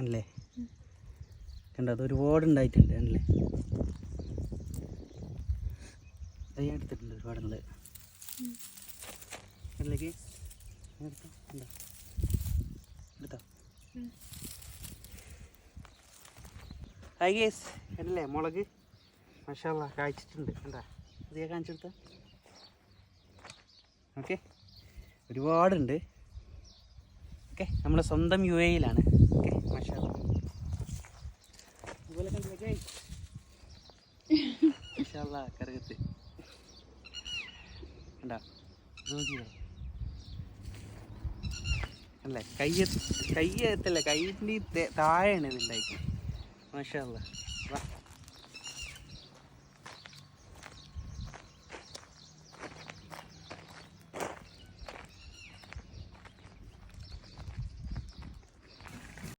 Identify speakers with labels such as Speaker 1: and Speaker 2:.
Speaker 1: അല്ലേ? കണ്ടോ, അത് ഒരുപാട് ഉണ്ടായിട്ടുണ്ട് അല്ലേ? അത് ഞാൻ എടുത്തിട്ടുണ്ട് ഒരുപാടുണ്ട് അല്ലേക്ക് എടുത്തോ എടുത്തോ. ഹായ് ഗേസ്, കണ്ടല്ലേ മുളക് മാഷാ അല്ലാ കായ്ച്ചിട്ടുണ്ട്. കണ്ടാ, അത് ഞാൻ കാണിച്ചെടുത്ത. ഓക്കെ, ഒരുപാടുണ്ട്. ഓക്കെ, നമ്മൾ സ്വന്തം UAE-യിലാണ്. ഓക്കെ, മാഷാ അല്ലാ. അതുപോലെ കണ്ടില്ലേ മാഷാ അല്ലാ കറുകത്ത് കണ്ടാ അല്ലേ? കയ്യെത്തല്ല, കയ്യിൻ്റെ താഴെയാണ് ഇത് ഉണ്ടായിരിക്കുന്നത്. മാഷാ അല്ലാ. വാ.